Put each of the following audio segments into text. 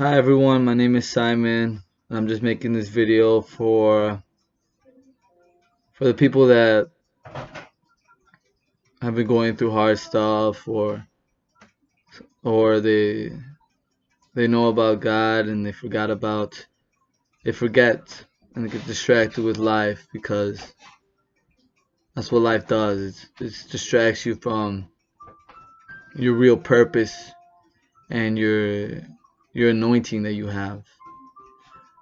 Hi everyone, my name is Simon. I'm just making this video for the people that have been going through hard stuff or they know about God and they forget and they get distracted with life because that's what life does. It distracts you from your real purpose and your anointing that you have.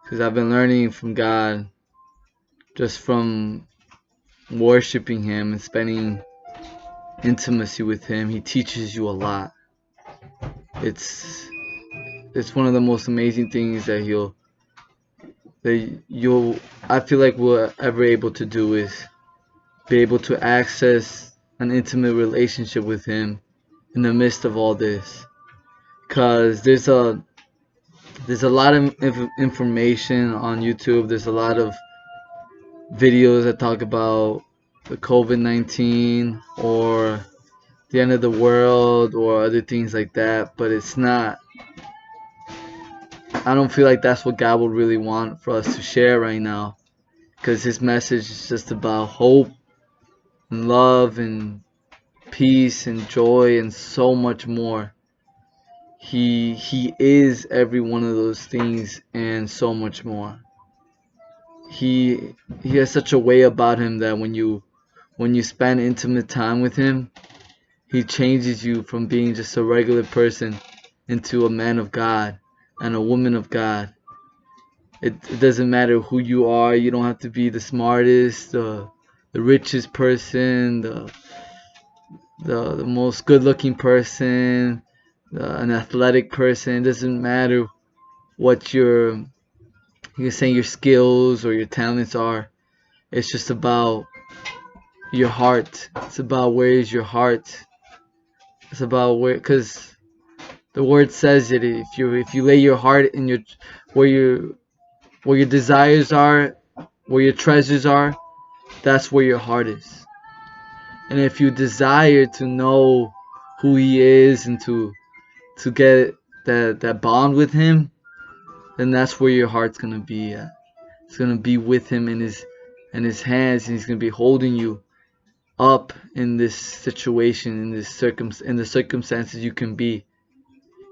Because I've been learning from God just from worshiping Him and spending intimacy with Him. He teaches you a lot. It's it's one of the most amazing things that you'll I feel like we're ever able to do is be able to access an intimate relationship with Him in the midst of all this. Cause there's a lot of information on YouTube. There's a lot of videos that talk about the COVID-19 or the end of the world or other things like that, but it's not. I don't feel like that's what God would really want for us to share right now, because His message is just about hope and love and peace and joy and so much more. He is every one of those things and so much more. He has such a way about Him that when you spend intimate time with Him, He changes you from being just a regular person into a man of God and a woman of God. It doesn't matter who you are. You don't have to be the smartest, the richest person, the most good-looking person, an athletic person. It doesn't matter what you're saying your skills or your talents are. It's just about your heart. It's about where is your heart. It's about where, because the word says it. If you lay your heart in your where your where your desires are, where your treasures are, that's where your heart is. And if you desire to know who He is and to get that bond with Him, then that's where your heart's gonna be at. It's gonna be with Him in His hands, and He's gonna be holding you up in this situation, in the circumstances you can be.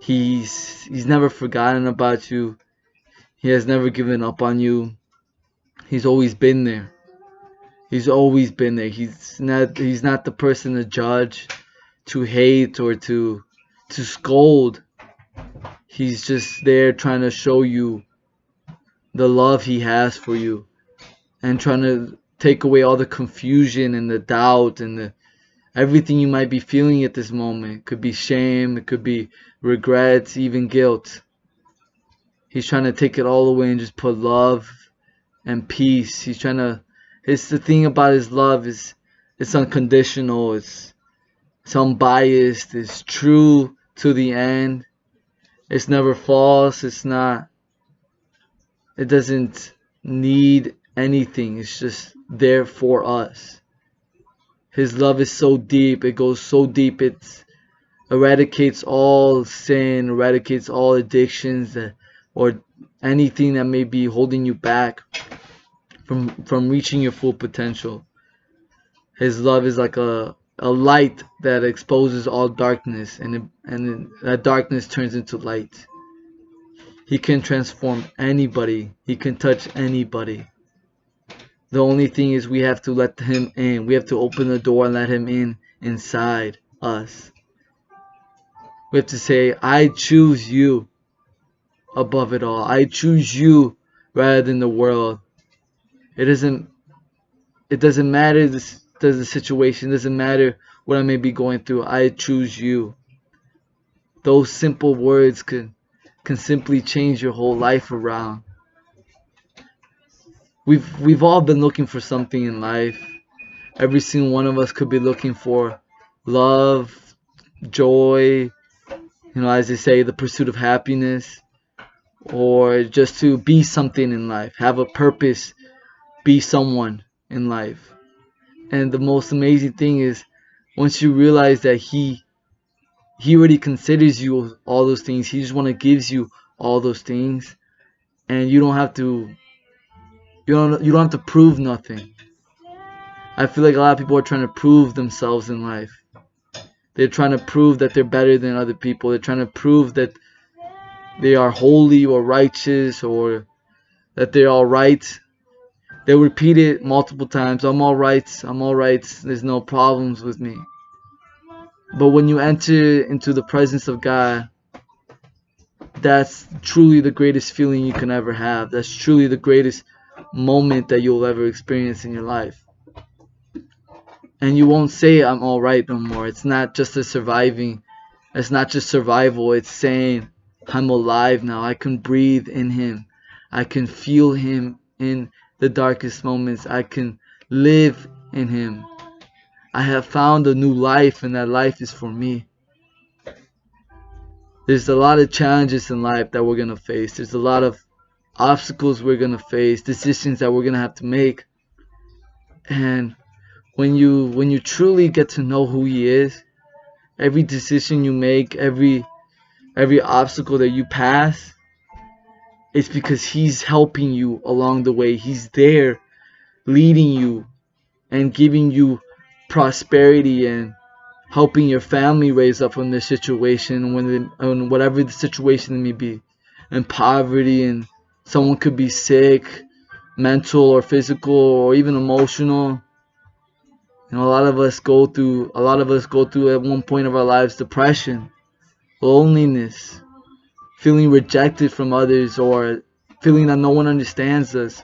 He's never forgotten about you. He has never given up on you. He's always been there. He's always been there. He's not the person to judge, to hate, or to scold. He's just there trying to show you the love He has for you and trying to take away all the confusion and the doubt and everything you might be feeling at this moment. It could be shame, it could be regrets, even guilt. He's trying to take it all away and just put love and peace. It's the thing about His love is it's unconditional, it's unbiased, it's true to the end. It's never false, it doesn't need anything. It's just there for us. His love is so deep, it goes so deep, it eradicates all sin, eradicates all addictions or anything that may be holding you back from reaching your full potential. His love is like a light that exposes all darkness, and that darkness turns into light. He can transform anybody. He can touch anybody. The only thing is we have to let Him in. We have to open the door and let Him in inside us. We have to say, I choose you above it all. I choose you rather than the world. It doesn't matter the situation. It doesn't matter what I may be going through. I choose you. Those simple words can simply change your whole life around. We've all been looking for something in life. Every single one of us could be looking for love, joy, as they say, the pursuit of happiness, or just to be something in life, have a purpose, be someone in life. And the most amazing thing is once you realize that He already considers you all those things. He just want to gives you all those things, and you don't have to you don't have to prove nothing. I feel like a lot of people are trying to prove themselves in life. They're trying to prove that they're better than other people. They're trying to prove that they are holy or righteous, or that they're all right. They repeat it multiple times. I'm all right. I'm all right. There's no problems with me. But when you enter into the presence of God, that's truly the greatest feeling you can ever have. That's truly the greatest moment that you'll ever experience in your life. And you won't say I'm all right no more. It's not just a surviving. It's not just survival. It's saying I'm alive now. I can breathe in Him. I can feel Him in the darkest moments. I can live in Him. I have found a new life, and that life is for me. There's a lot of challenges in life that we're going to face. There's a lot of obstacles we're going to face, decisions that we're going to have to make. And when you truly get to know who He is, every decision you make, every obstacle that you pass, it's because He's helping you along the way. He's there leading you and giving you prosperity and helping your family raise up from this situation, when whatever the situation may be, and poverty, and someone could be sick, mental or physical or even emotional. A lot of us go through at one point of our lives depression, loneliness, feeling rejected from others, or feeling that no one understands us.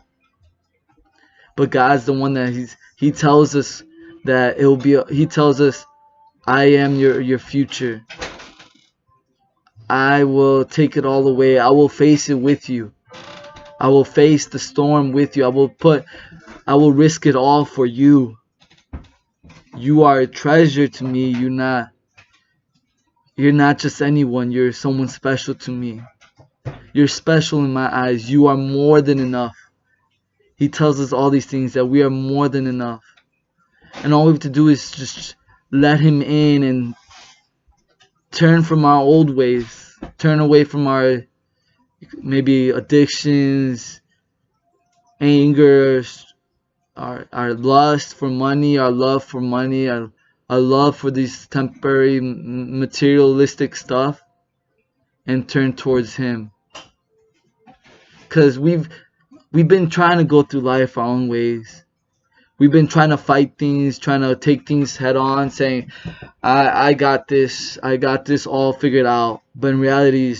But God's the one that He tells us that He tells us, I am your future. I will take it all away. I will face it with you. I will face the storm with you. I will risk it all for you. You are a treasure to me. You're not just anyone. You're someone special to me. You're special in my eyes. You are more than enough. He tells us all these things, that we are more than enough. And all we have to do is just let Him in and turn from our old ways. Turn away from our maybe addictions, anger, our lust for money, our love for money, our love for these temporary materialistic stuff, and turn towards Him. Because we've been trying to go through life our own ways. We've been trying to fight things, trying to take things head on, saying, I got this all figured out. But in reality,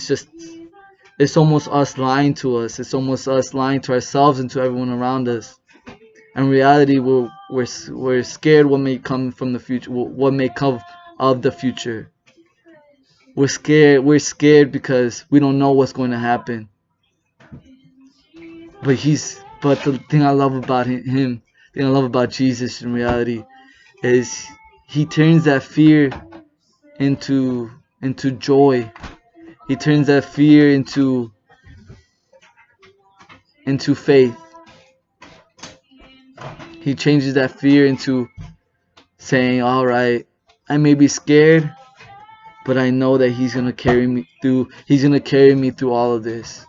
it's almost us lying to us. It's almost us lying to ourselves and to everyone around us. In reality, we're scared what may come from the future, what may come of the future. We're scared because we don't know what's going to happen. But the thing I love about Him, the thing I love about Jesus in reality, is He turns that fear into joy. He turns that fear into faith. He changes that fear into saying, all right, I may be scared, but I know that He's going to carry me through. He's going to carry me through all of this.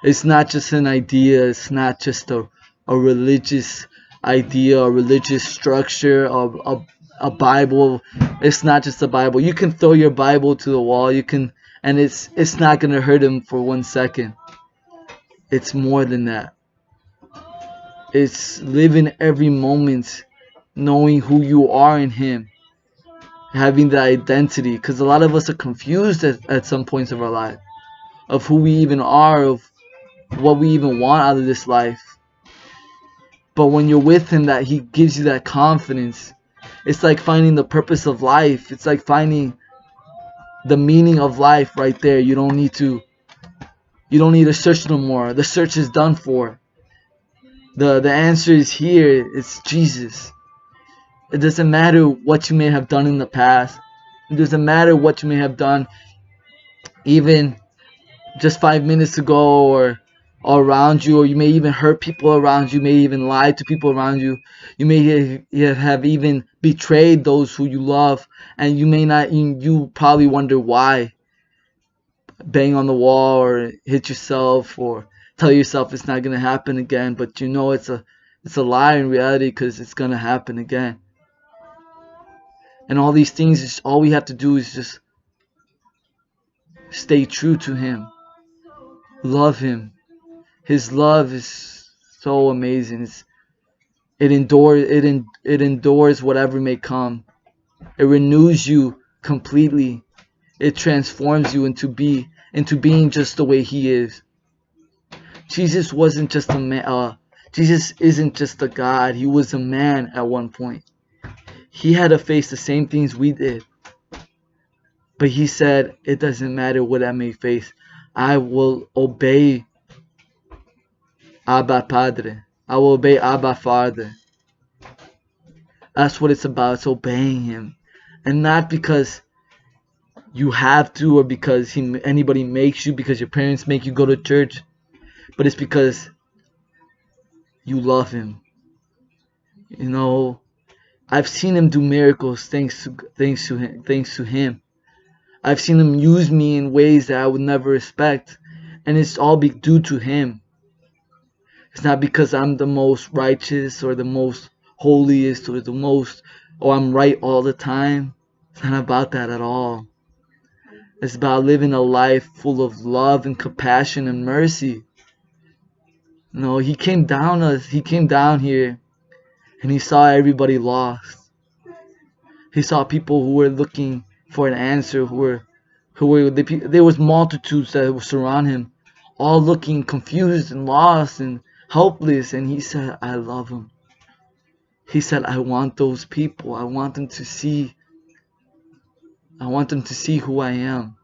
It's not just an idea. It's not just a religious idea, a religious structure, a Bible. It's not just a Bible. You can throw your Bible to the wall. And it's not going to hurt Him for 1 second. It's more than that. It's living every moment knowing who you are in Him, having that identity. Because a lot of us are confused at some points of our life of who we even are, of what we even want out of this life. But when you're with Him, that He gives you that confidence. It's like finding the purpose of life. It's like finding the meaning of life right there. You don't need to search no more. The search is done for. The answer is here. It's Jesus. It doesn't matter what you may have done in the past. It doesn't matter what you may have done even just 5 minutes ago, or around you, or you may even hurt people around you. You may even lie to people around you. You may have even betrayed those who you love, and you probably wonder why. bang on the wall or hit yourself or tell yourself it's not gonna happen again, but you know it's a lie in reality because it's gonna happen again. And all these things, all we have to do is just stay true to Him, love Him. His love is so amazing. It endures whatever may come. It renews you completely. It transforms you into being just the way He is. Jesus wasn't just a man. Jesus isn't just a God. He was a man at one point. He had to face the same things we did. But He said, it doesn't matter what I may face. I will obey Abba Padre. I will obey Abba Father. That's what it's about. It's obeying Him. And not because you have to or because anybody makes you, because your parents make you go to church. But it's because you love Him. You know, I've seen Him do miracles thanks to Him. I've seen Him use me in ways that I would never expect. And it's all due to Him. It's not because I'm the most righteous or the most holiest or I'm right all the time. It's not about that at all. It's about living a life full of love and compassion and mercy. No, He came down here and He saw everybody lost. He saw people who were looking for an answer, there was multitudes that would surround Him, all looking confused and lost and helpless, and He said, I love them. He said, I want those people. I want them to see who I am.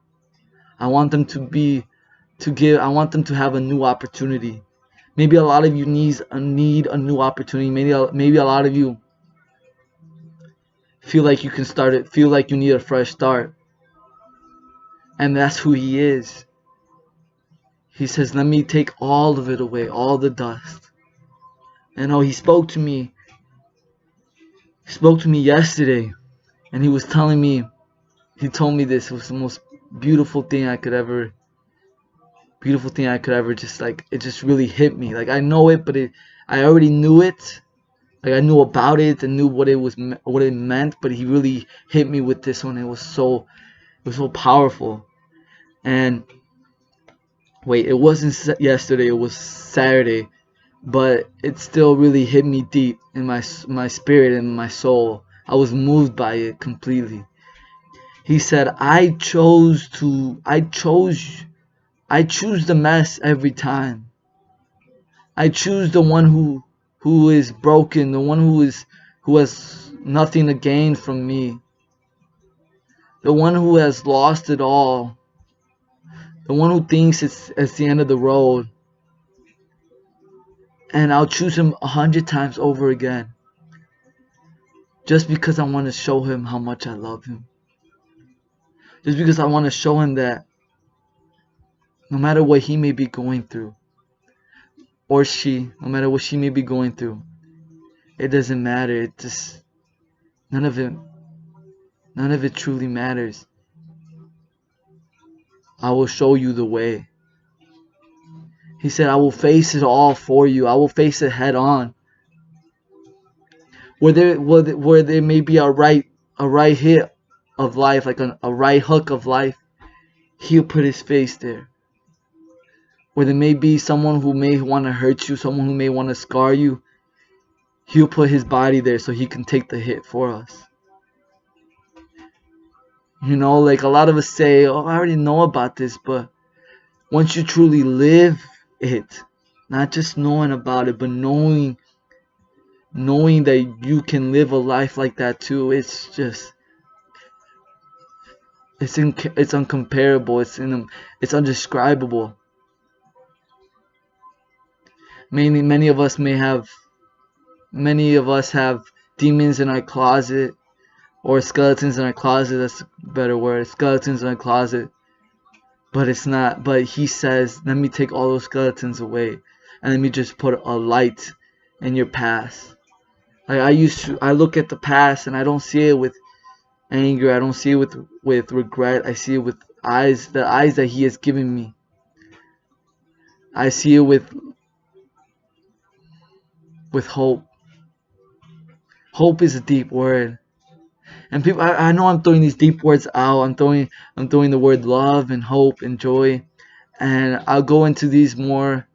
I want them I want them to have a new opportunity. Maybe a lot of you need a new opportunity. Maybe a lot of you feel like feel like you need a fresh start. And that's who He is. He says, let me take all of it away, all the dust. And He spoke to me yesterday, and He was telling me, He told me this was the most beautiful thing I could ever just like, it just really hit me. Like I know it, but I already knew it. Like I knew about it and knew what it meant, but He really hit me with this one. It was so powerful. And wait, it wasn't yesterday, it was Saturday, but it still really hit me deep in my spirit and my soul. I was moved by it completely. He said, I choose the mess every time. I choose the one who is broken, the one who has nothing to gain from me, the one who has lost it all, the one who thinks it's the end of the road. And I'll choose him 100 times over again, just because I want to show him how much I love him. Just because I want to show him that no matter what he may be going through, or no matter what she may be going through, it doesn't matter. It just, none of it truly matters. I will show you the way. He said, I will face it all for you. I will face it head on. Where there may be a right hit of life, like a right hook of life, He'll put His face there. Where there may be someone who may want to hurt you, someone who may want to scar you, He'll put His body there so He can take the hit for us. You know, like a lot of us say, oh, I already know about this, but once you truly live it, not just knowing about it, but knowing that you can live a life like that too, it's just, it's uncomparable. It's undescribable. Many of us have demons in our closet, or skeletons in our closet. That's a better word. Skeletons in our closet. But it's not. But He says, let me take all those skeletons away, and let me just put a light in your past. Like I look at the past and I don't see it with anger. I don't see it with regret. I see it with the eyes that He has given me. I see it with hope. Hope is a deep word. And people, I know I'm throwing these deep words out. I'm throwing the word love and hope and joy. And I'll go into these more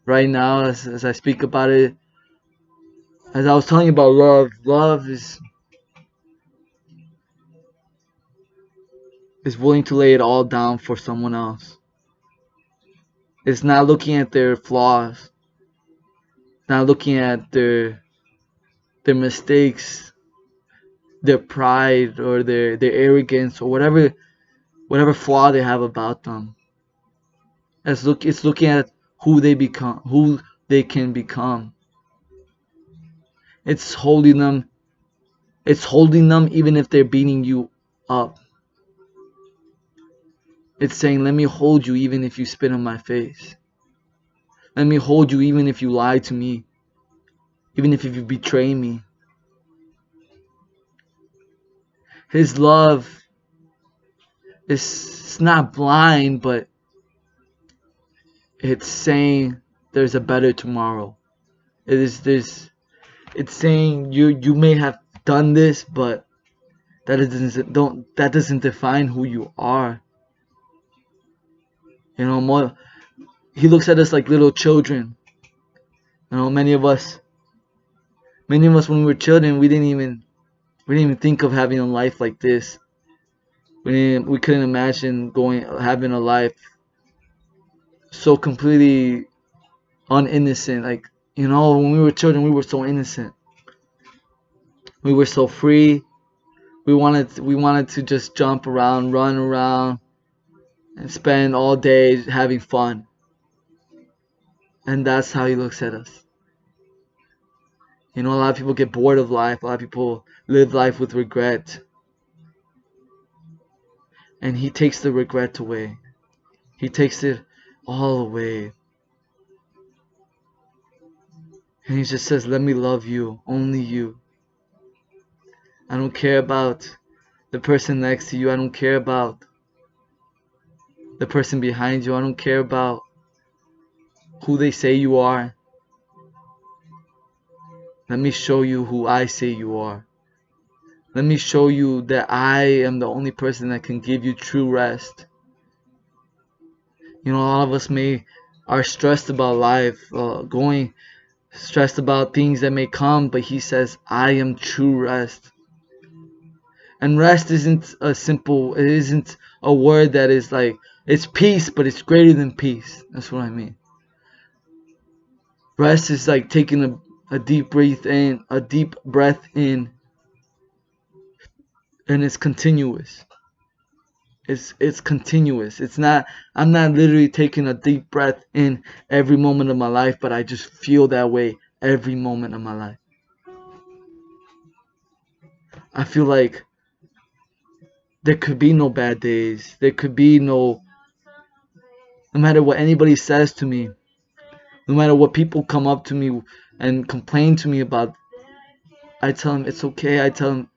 right now as I speak about it. As I was telling you about love, love is willing to lay it all down for someone else. It's not looking at their flaws, not looking at their mistakes, their pride or their arrogance or whatever flaw they have about them. It's looking at who they can become. It's holding them. It's holding them even if they're beating you up. It's saying, let me hold you even if you spit on my face. Let me hold you even if you lie to me. Even if you betray me. His love is not blind, but it's saying there's a better tomorrow. It's saying you may have done this, but that doesn't define who you are. You know, he looks at us like little children. You know, many of us when we were children, we didn't even think of having a life like this. We couldn't imagine having a life so completely uninnocent. Like, you know, when we were children, we were so innocent. We were so free. We wanted to just jump around, run around, and spend all day having fun. And that's how he looks at us. You know, a lot of people get bored of life. A lot of people live life with regret. And he takes the regret away. He takes it all away. And he just says, let me love you, only you. I don't care about the person next to you. I don't care about the person behind you. I don't care about who they say you are. Let me show you who I say you are. Let me show you that I am the only person that can give you true rest. You know, all of us are stressed about life, stressed about things that may come, but he says, I am true rest. And rest isn't it isn't a word that is like, it's peace, but it's greater than peace. That's what I mean. Rest is like taking a deep breath in, and it's continuous. It's continuous. I'm not literally taking a deep breath in every moment of my life, but I just feel that way every moment of my life. I feel like there could be no bad days. There could be no matter what anybody says to me, no matter what people come up to me and complain to me about, I tell them it's okay. I tell them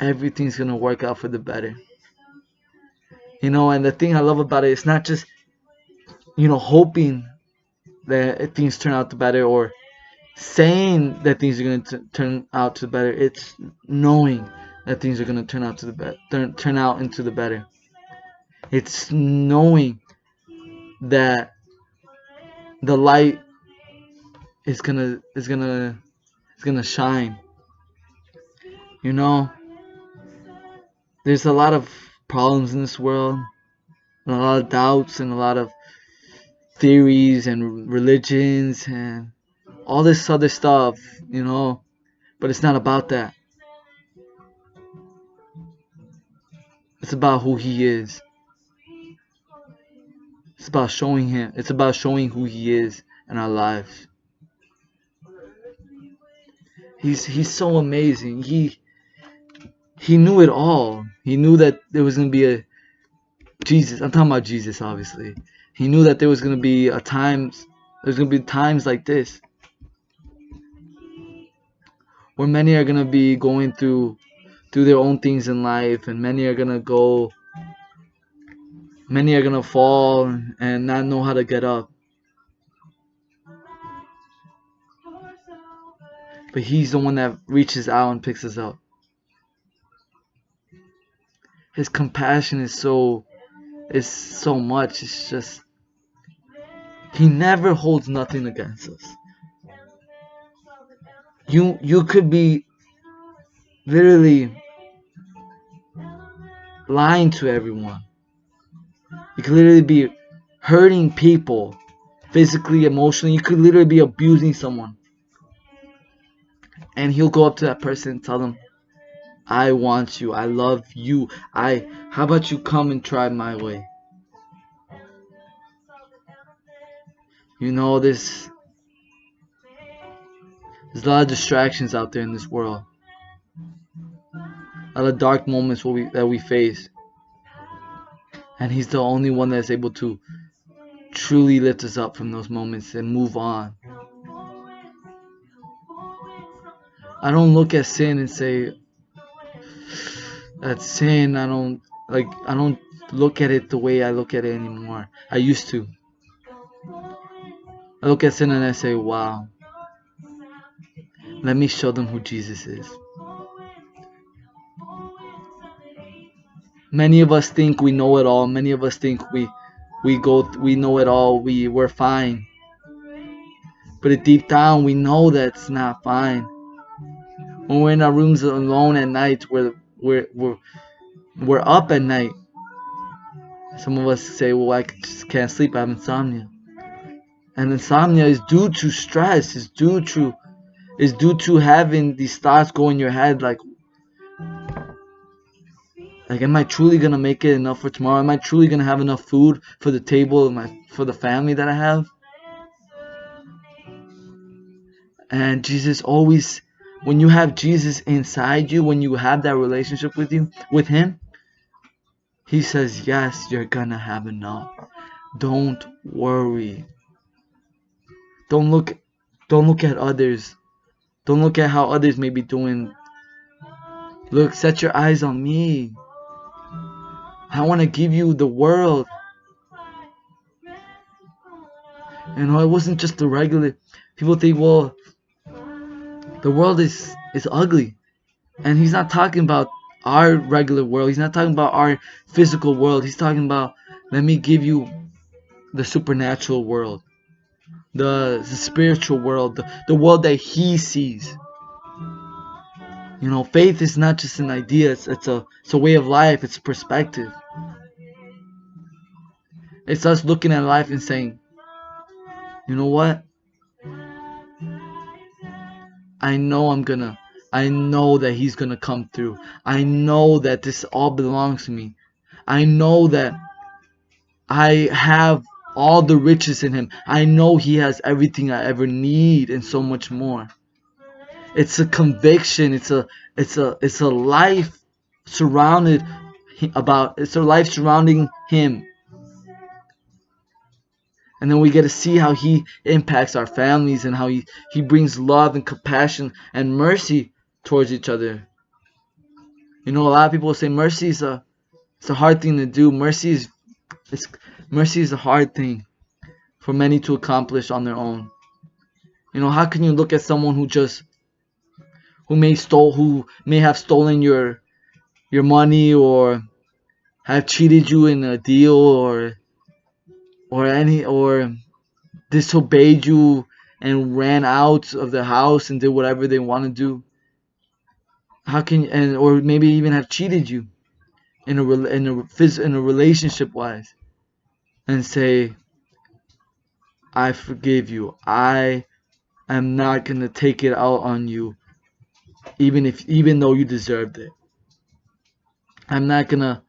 everything's gonna work out for the better. You know, and the thing I love about it, it's not just, you know, hoping that things turn out the better or saying that things are going to turn out to the better. It's knowing that things are going to turn out to the better, turn out into the better. It's knowing that the light is gonna shine. You know, there's a lot of problems in this world, and a lot of doubts, and a lot of theories and religions and all this other stuff, you know, but it's not about that. It's about who he is. It's about showing him. It's about showing who he is in our lives. He's so amazing. He knew it all. He knew that there was gonna be a Jesus. I'm talking about Jesus, obviously. He knew that there was gonna be there's gonna be times like this where many are gonna be going through their own things in life, and many are gonna go Many are gonna fall and not know how to get up. But He's the one that reaches out and picks us up. His compassion is so much. It's just, He never holds nothing against us. You could be literally lying to everyone. You could literally be hurting people physically, emotionally. You could literally be abusing someone. And He'll go up to that person and tell them, I want you. I love you. How about you come and try my way? You know, there's a lot of distractions out there in this world. A lot of dark moments that we face. And He's the only one that's able to truly lift us up from those moments and move on. I don't look at sin and say, that's sin. I don't look at it the way I look at it anymore. I used to. I look at sin and I say, wow, let me show them who Jesus is. Many of us think we know it all. Many of us think we know it all. We're fine. But deep down, we know that's not fine. When we're in our rooms alone at night, we're up at night. Some of us say, well, I just can't sleep. I have insomnia. And insomnia is due to stress. Is due to having these thoughts go in your head like, am I truly gonna make it enough for tomorrow? Am I truly gonna have enough food for the table for the family that I have? And Jesus always, when you have Jesus inside you, when you have that relationship with Him, He says, yes, you're gonna have enough. Don't worry. Don't look at others. Don't look at how others may be doing. Look, set your eyes on me. I want to give you the world. You know, it wasn't just the regular. People think, well, the world is ugly. And He's not talking about our regular world. He's not talking about our physical world. He's talking about, let me give you the supernatural world. The spiritual world. The world that He sees. You know, faith is not just an idea. It's a way of life. It's perspective. It's us looking at life and saying, you know what? I know that He's gonna come through. I know that this all belongs to me. I know that I have all the riches in Him. I know He has everything I ever need and so much more. It's a conviction. It's a life surrounded it's a life surrounding Him. And then we get to see how He impacts our families and how He brings love and compassion and mercy towards each other. You know, a lot of people say mercy is it's a hard thing to do. Mercy is a hard thing for many to accomplish on their own. You know, how can you look at someone who may have stolen your money or have cheated you in a deal or disobeyed you and ran out of the house and did whatever they want to do? How can or maybe even have cheated you in a relationship wise, and say, I forgive you. I am not gonna take it out on you, even though you deserved it. I'm not gonna,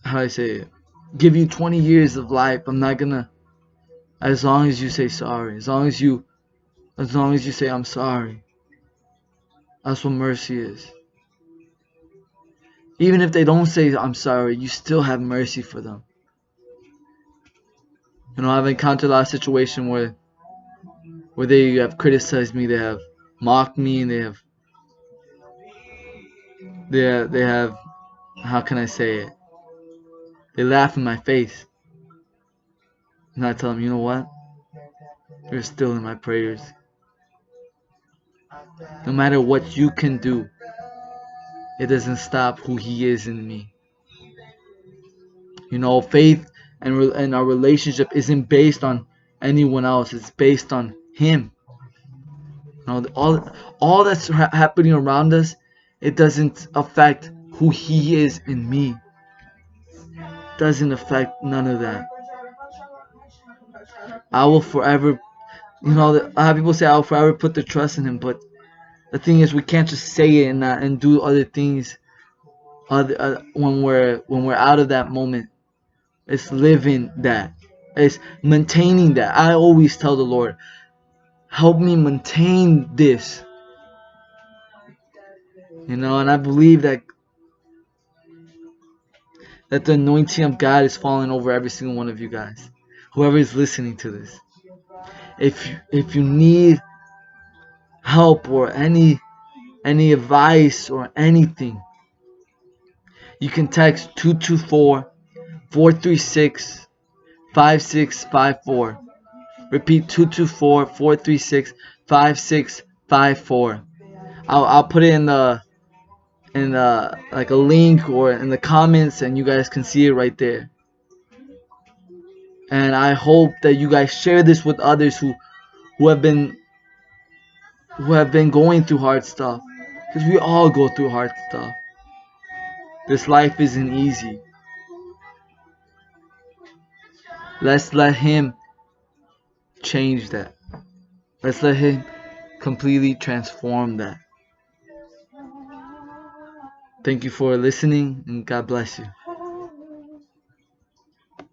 how I say it, give you 20 years of life. I'm not gonna, as long as you say sorry, as long as you say I'm sorry. That's what mercy is. Even if they don't say I'm sorry, you still have mercy for them. You know, I've encountered a lot of situations where they have criticized me, they have mocked me, and they have how can I say it? They laugh in my face. And I tell them, you know what? You're still in my prayers. No matter what you can do, it doesn't stop who He is in me. You know, faith and our relationship isn't based on anyone else. It's based on Him. You know, all that's happening around us, it doesn't affect who He is in me. It doesn't affect none of that. I will forever, you know, a lot of people say I will forever put their trust in Him, but the thing is, we can't just say it and do other things. When we're out of that moment, it's living that. It's maintaining that. I always tell the Lord, help me maintain this. You know, and I believe that the anointing of God is falling over every single one of you guys. Whoever is listening to this. If you need help or any advice or anything, you can text 224-436-5654. Repeat 224-436-5654. I'll put it in the like a link or in the comments, and you guys can see it right there. And I hope that you guys share this with others who have been going through hard stuff, because we all go through hard stuff. This life isn't easy. Let's let Him change that. Let's let Him completely transform that. Thank you for listening, and God bless you.